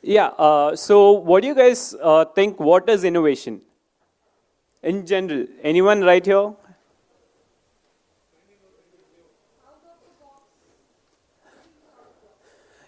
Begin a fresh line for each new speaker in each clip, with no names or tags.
Yeah, so what do you guys think? What is innovation in general? Anyone right here?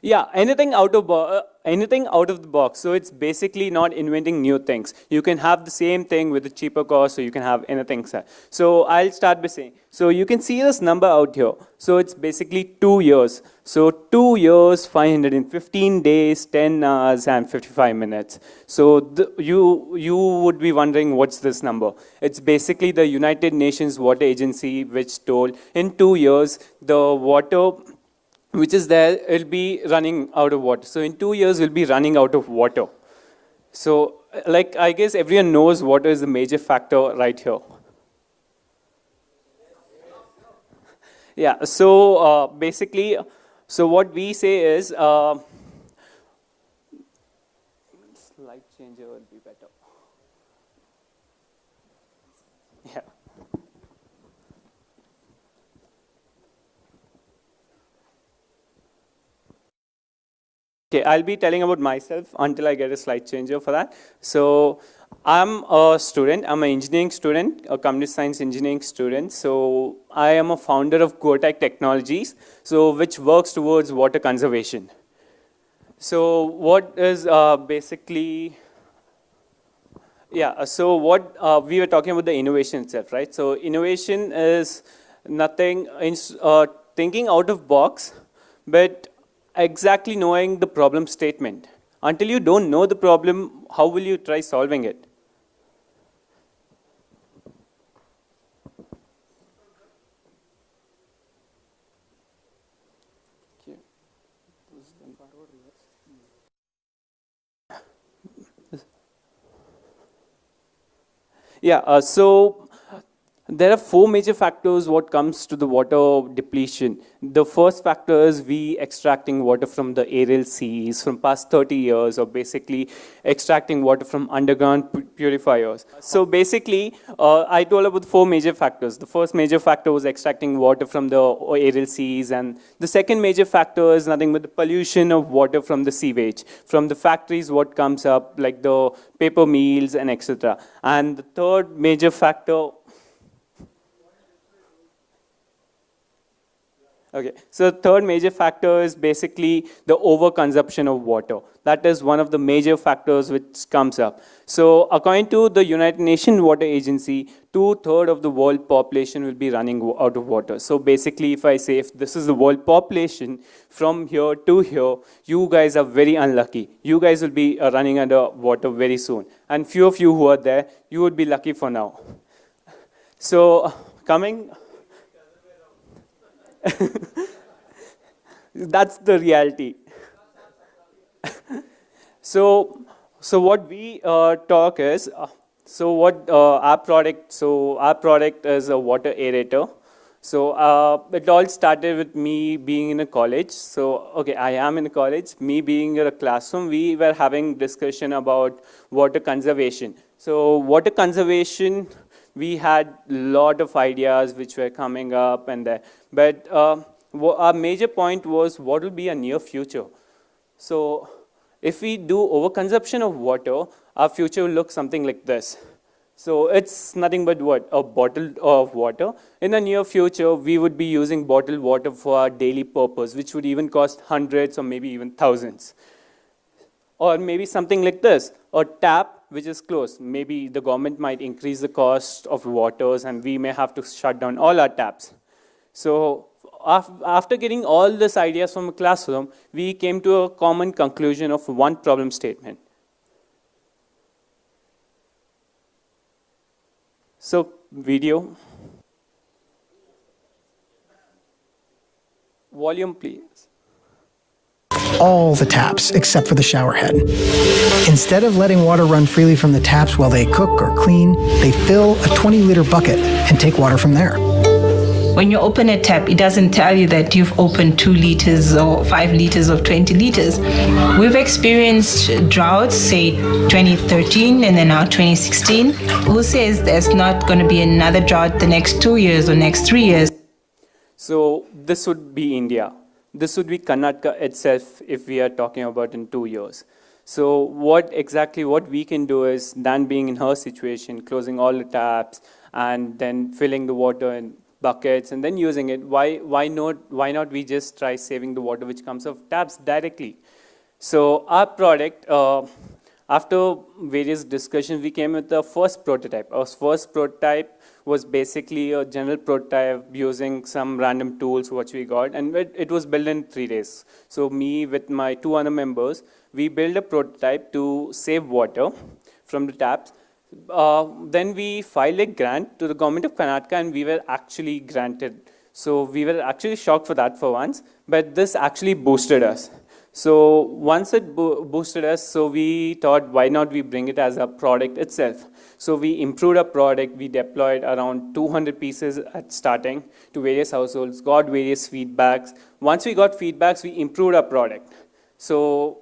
Yeah, anything out of the box. So it's basically not inventing new things. You can have the same thing with a cheaper cost, so you can have anything. So I'll start by saying. So you can see this number out here. So it's basically 2 years. So 2 years, 515 days, 10 hours, and 55 minutes. So you would be wondering what's this number? It's basically the United Nations Water Agency, which told in 2 years the water which is there, it'll be running out of water. So in 2 years, we'll be running out of water. So, like, I guess everyone knows water is a major factor right here. Yeah, so basically, so what we say is, slide changer will be better. Yeah. Okay, I'll be telling about myself until I get a slide changer for that. So I'm a student, I'm an engineering student, a computer science engineering student. So I am a founder of GoTech Technologies, so which works towards water conservation. So what is basically, yeah, so what we were talking about the innovation itself, right? So innovation is nothing, thinking out of box, but exactly knowing the problem statement. Until you don't know the problem, how will you try solving it? Yeah, so there are four major factors what comes to the water depletion. The first factor is we extracting water from the aerial seas from past 30 years, or basically extracting water from underground purifiers. So basically, I told about the four major factors. The first major factor was extracting water from the aerial seas, and the second major factor is nothing but the pollution of water from the sewage, from the factories what comes up, like the paper mills and etc. And the third major factor. Okay, so the third major factor is basically the overconsumption of water. That is one of the major factors which comes up. So according to the United Nations Water Agency, 2/3 of the world population will be running out of water. So basically, if I say if this is the world population from here to here, you guys are very unlucky. You guys will be running under water very soon. And few of you who are there, you would be lucky for now. So coming... That's the reality. So what we talk is, our product is a water aerator. So it all started with me being in a college. So okay, I am in a college. Me being in a classroom, we were having discussion about water conservation. So water conservation, we had a lot of ideas which were coming up and there. But our major point was what will be a near future. So if we do overconsumption of water, our future will look something like this. So it's nothing but what? A bottle of water. In the near future, we would be using bottled water for our daily purpose, which would even cost hundreds or maybe even thousands. Or maybe something like this, a tap which is closed. Maybe the government might increase the cost of waters and we may have to shut down all our taps. So after getting all these ideas from a classroom, we came to a common conclusion of one problem statement. So video. Volume, please.
All the taps except for the shower head. Instead of letting water run freely from the taps while they cook or clean, they fill a 20-liter bucket and take water from there.
When you open a tap, it doesn't tell you that you've opened 2 liters or 5 liters or 20 liters. We've experienced droughts, say 2013 and then now 2016. Who says there's not going to be another drought the next 2 years or next 3 years?
So this would be India. This would be Karnataka itself if we are talking about in 2 years. So what we can do is, Dan being in her situation, closing all the taps and then filling the water in buckets and then using it. Why not we just try saving the water which comes off taps directly? So our product, after various discussions, we came with the first prototype. Our first prototype was basically a general prototype using some random tools which we got, and it was built in 3 days. So me with my 2 other members, we built a prototype to save water from the taps. Then we filed a grant to the government of Karnataka, and we were actually granted. So we were actually shocked for that for once, but this actually boosted us. So once it boosted us, so we thought, why not we bring it as a product itself? So we improved our product. We deployed around 200 pieces at starting to various households, got various feedbacks. Once we got feedbacks, we improved our product. So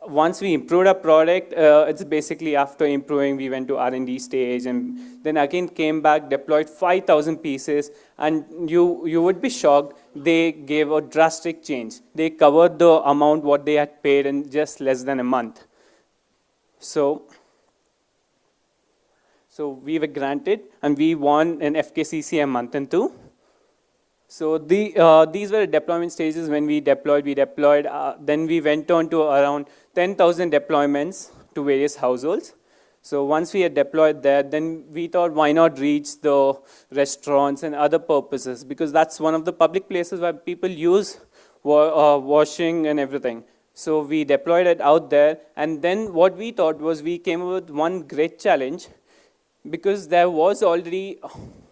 once we improved our product, it's basically after improving, we went to R&D stage, and then again came back, deployed 5,000 pieces, and you would be shocked. They gave a drastic change. They covered the amount what they had paid in just less than a month. So we were granted, and we won an FKCC a month and two. So these were deployment stages. When we deployed, then we went on to around 10,000 deployments to various households. So once we had deployed that, then we thought, why not reach the restaurants and other purposes? Because that's one of the public places where people use washing and everything. So we deployed it out there. And then what we thought was, we came up with one great challenge, because there was already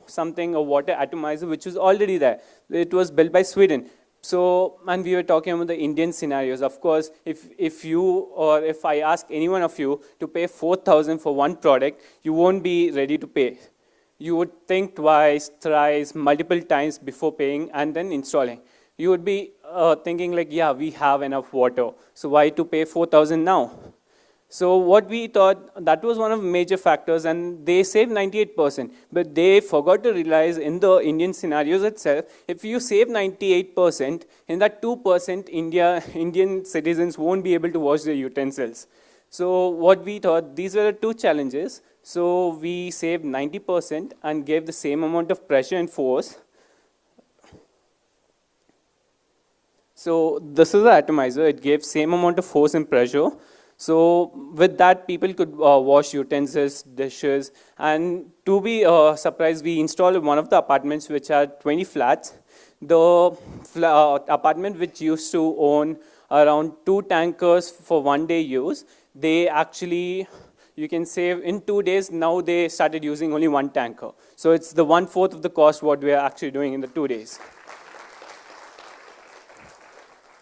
something, a water atomizer, which was already there. It was built by Sweden. So, and we were talking about the Indian scenarios. Of course, if you, or if I ask any one of you to pay 4,000 for one product, you won't be ready to pay. You would think twice, thrice, multiple times before paying and then installing. You would be thinking like, yeah, we have enough water, so why to pay 4,000 now? So what we thought, that was one of the major factors, and they saved 98%. But they forgot to realize in the Indian scenarios itself, if you save 98%, in that 2%, Indian citizens won't be able to wash their utensils. So what we thought, these were the two challenges. So we saved 90% and gave the same amount of pressure and force. So this is the atomizer. It gave same amount of force and pressure. So with that, people could wash utensils, dishes, and to be surprised, we installed one of the apartments which are 20 flats. The apartment which used to own around 2 tankers for 1 day use, they actually, you can say in 2 days, now they started using only 1 tanker. So it's the 1/4 of the cost what we are actually doing in the 2 days.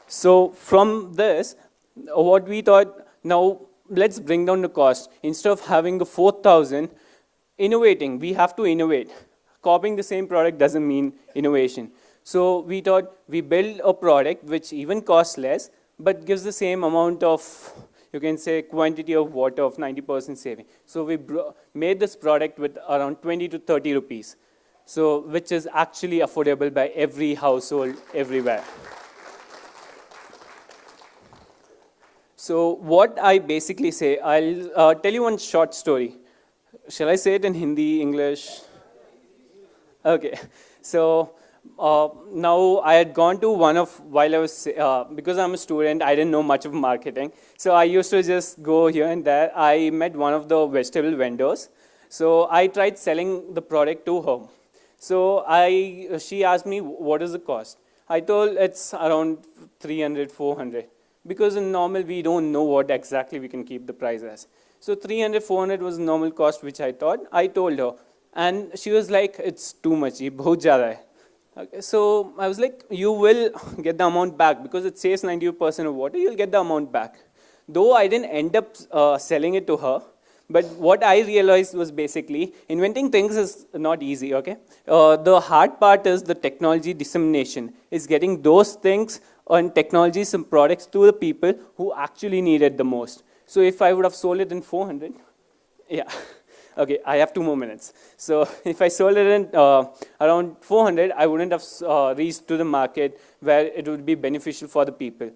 So from this, what we thought, now let's bring down the cost. Instead of having the 4,000, innovating, we have to innovate. Copying the same product doesn't mean innovation. So we thought, we build a product which even costs less, but gives the same amount of, you can say, quantity of water of 90% saving. So we made this product with around 20 to 30 rupees. So which is actually affordable by every household everywhere. So what I basically say, I'll tell you one short story. Shall I say it in Hindi, English? Okay. So now I had gone to while I was, because I'm a student, I didn't know much of marketing. So I used to just go here and there. I met one of the vegetable vendors. So I tried selling the product to her. So she asked me, what is the cost? I told it's around 300, 400. Because in normal, we don't know what exactly we can keep the price as. So 300, 400 was the normal cost, which I thought. I told her. And she was like, it's too much. Ye bahut zyada hai. Okay, so I was like, you will get the amount back. Because it saves 90% of water, you'll get the amount back. Though I didn't end up selling it to her. But what I realized was basically, inventing things is not easy, okay? The hard part is the technology dissemination. Is getting those things and technologies and products to the people who actually need it the most. So if I would have sold it in 400, yeah. Okay, I have 2 more minutes. So if I sold it in around 400, I wouldn't have reached to the market where it would be beneficial for the people.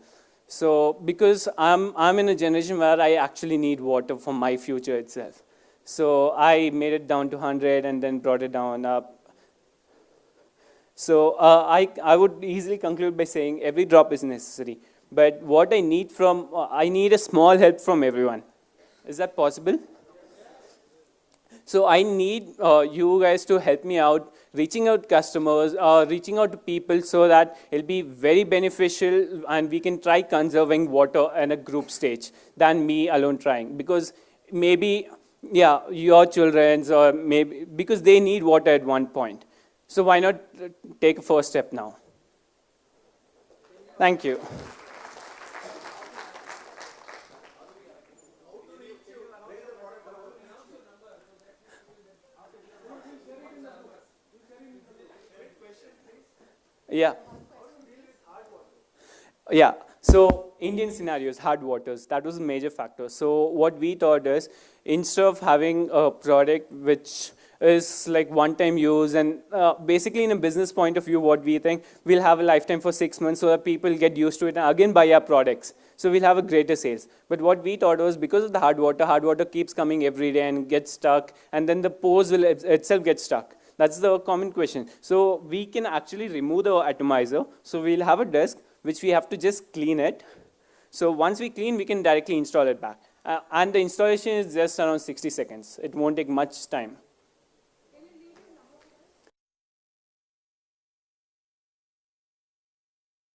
So because I'm in a generation where I actually need water for my future itself. So I made it down to 100 and then brought it down up. So I would easily conclude by saying every drop is necessary. But what I need I need a small help from everyone. Is that possible? So I need you guys to help me out, reaching out customers, reaching out to people so that it'll be very beneficial and we can try conserving water in a group stage than me alone trying. Because maybe, yeah, your children's or maybe, because they need water at one point. So why not take a first step now? Thank you. Yeah. Yeah. So Indian scenarios, hard waters, that was a major factor. So what we thought is, instead of having a product which is like one-time use and basically in a business point of view, what we think, we'll have a lifetime for 6 months so that people get used to it and again buy our products. So we'll have a greater sales. But what we thought was, because of the hard water keeps coming every day and gets stuck, and then the pores will itself get stuck. That's the common question. So we can actually remove the atomizer. So we'll have a disk which we have to just clean it. So once we clean, we can directly install it back. And the installation is just around 60 seconds. It won't take much time.